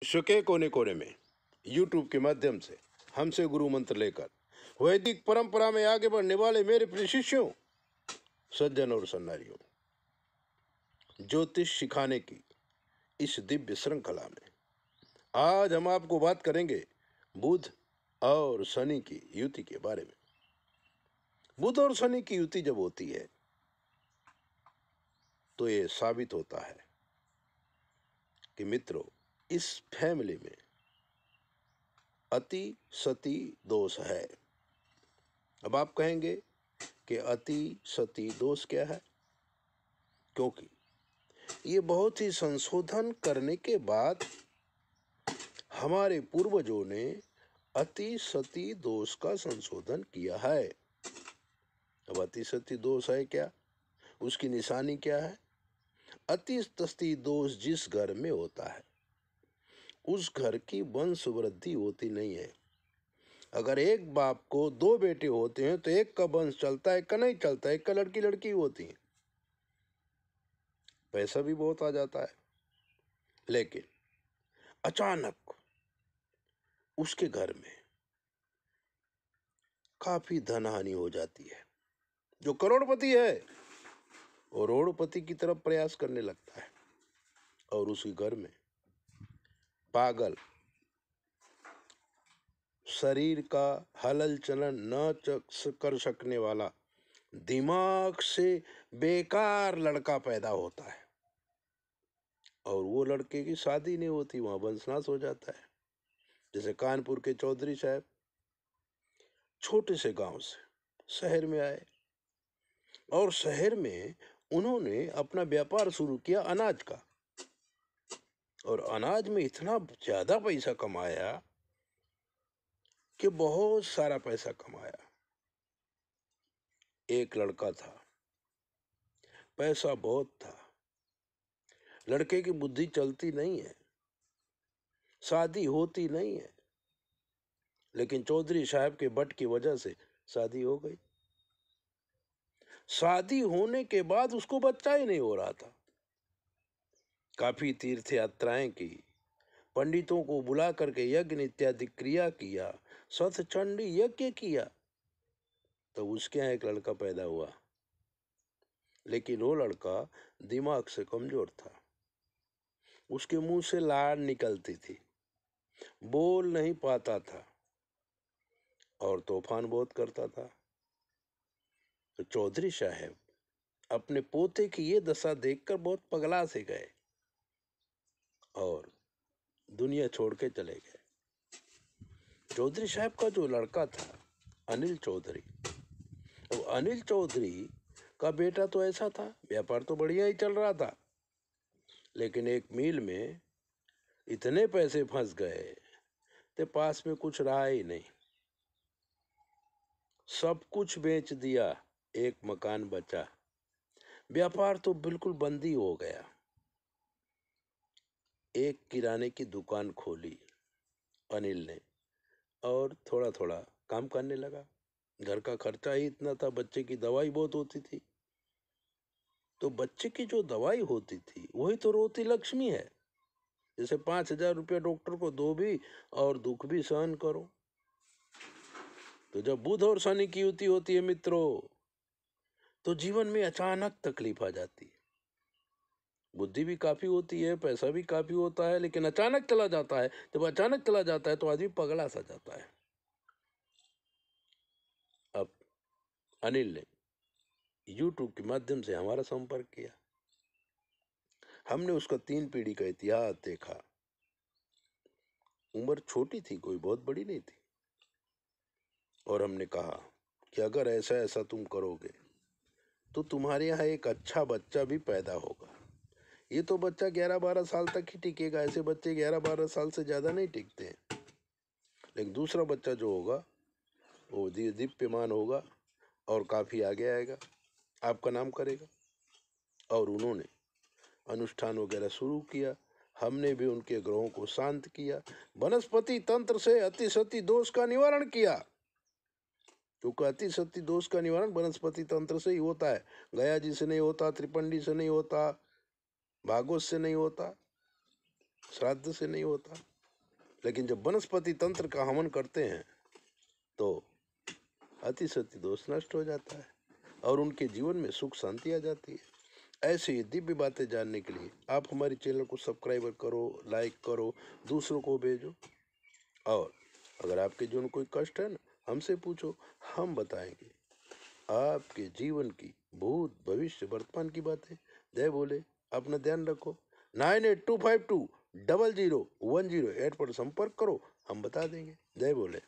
विश्व के कोने कोने में यूट्यूब के माध्यम से हमसे गुरु मंत्र लेकर वैदिक परंपरा में आगे बढ़ने वाले मेरे प्रिय शिष्यों, सज्जन और सन्नारियों, ज्योतिष सिखाने की इस दिव्य श्रृंखला में आज हम आपको बात करेंगे बुध और शनि की युति के बारे में। बुध और शनि की युति जब होती है तो ये साबित होता है कि मित्रों, इस फैमिली में अति सती दोष है। अब आप कहेंगे कि अति सती दोष क्या है? क्योंकि ये बहुत ही संशोधन करने के बाद हमारे पूर्वजों ने अति सती दोष का संशोधन किया है। अब अति सती दोष है क्या? उसकी निशानी क्या है? अति सती दोष जिस घर में होता है उस घर की वंश वृद्धि होती नहीं है। अगर एक बाप को दो बेटे होते हैं तो एक का वंश चलता है, एक का नहीं चलता, एक का लड़की लड़की होती है, पैसा भी बहुत आ जाता है। लेकिन अचानक उसके घर में काफी धन हानि हो जाती है। जो करोड़पति है वो रोड़पति की तरफ प्रयास करने लगता है और उसी घर में पागल, शरीर का हलल चलन न कर सकने वाला, दिमाग से बेकार लड़का पैदा होता है और वो लड़के की शादी नहीं होती, वहां वंशनाश हो जाता है। जैसे कानपुर के चौधरी साहब छोटे से गांव से शहर में आए और शहर में उन्होंने अपना व्यापार शुरू किया अनाज का, और अनाज में इतना ज्यादा पैसा कमाया कि बहुत सारा पैसा कमाया। एक लड़का था, पैसा बहुत था, लड़के की बुद्धि चलती नहीं है, शादी होती नहीं है, लेकिन चौधरी साहब के बट की वजह से शादी हो गई। शादी होने के बाद उसको बच्चा ही नहीं हो रहा था। काफी तीर्थ यात्राएं की, पंडितों को बुला करके यज्ञ इत्यादि क्रिया किया, शतचंडी यज्ञ किया, तो उसके यहाँ एक लड़का पैदा हुआ। लेकिन वो लड़का दिमाग से कमजोर था, उसके मुंह से लार निकलती थी, बोल नहीं पाता था और तूफान बहुत करता था। तो चौधरी साहब अपने पोते की ये दशा देखकर बहुत पगला से गए और दुनिया छोड़ के चले गए। चौधरी साहब का जो लड़का था अनिल चौधरी, तो अनिल चौधरी का बेटा तो ऐसा था, व्यापार तो बढ़िया ही चल रहा था, लेकिन एक मील में इतने पैसे फंस गए तो पास में कुछ रहा ही नहीं, सब कुछ बेच दिया, एक मकान बचा, व्यापार तो बिल्कुल बंदी हो गया। एक किराने की दुकान खोली अनिल ने और थोड़ा थोड़ा काम करने लगा। घर का खर्चा ही इतना था, बच्चे की दवाई बहुत होती थी, तो बच्चे की जो दवाई होती थी वही तो रोती लक्ष्मी है। जैसे 5,000 रुपया डॉक्टर को दो भी और दुख भी सहन करो। तो जब बुध और शनि की युति होती है मित्रों, तो जीवन में अचानक तकलीफ आ जाती है। बुद्धि भी काफी होती है, पैसा भी काफी होता है, लेकिन अचानक चला जाता है। जब अचानक चला जाता है तो आदमी पगला सा जाता है। अब अनिल ने यूट्यूब के माध्यम से हमारा संपर्क किया, हमने उसका 3 पीढ़ी का इतिहास देखा। उम्र छोटी थी, कोई बहुत बड़ी नहीं थी, और हमने कहा कि अगर ऐसा ऐसा तुम करोगे तो तुम्हारे यहाँ एक अच्छा बच्चा भी पैदा होगा। ये तो बच्चा 11-12 साल तक ही टिकेगा, ऐसे बच्चे 11-12 साल से ज़्यादा नहीं टिकते हैं, लेकिन दूसरा बच्चा जो होगा वो दीप्यमान होगा और काफ़ी आगे आएगा, आपका नाम करेगा। और उन्होंने अनुष्ठान वगैरह शुरू किया, हमने भी उनके ग्रहों को शांत किया, वनस्पति तंत्र से अति सती दोष का निवारण किया, क्योंकि अति सती दोष का निवारण वनस्पति तंत्र से ही होता है। गया जी से नहीं होता, त्रिपंडी से नहीं होता, भागवत से नहीं होता। श्राद्ध से नहीं होता। लेकिन जब वनस्पति तंत्र का हवन करते हैं तो अति सति दोष नष्ट हो जाता है और उनके जीवन में सुख शांति आ जाती है। ऐसे ही दिव्य बातें जानने के लिए आप हमारे चैनल को सब्सक्राइब करो, लाइक करो, दूसरों को भेजो। और अगर आपके जीवन में कोई कष्ट है ना, हमसे पूछो, हम बताएंगे आपके जीवन की भूत भविष्य वर्तमान की बातें। जय बोले। अपना ध्यान रखो। 9825200108 पर संपर्क करो, हम बता देंगे। जय बोले।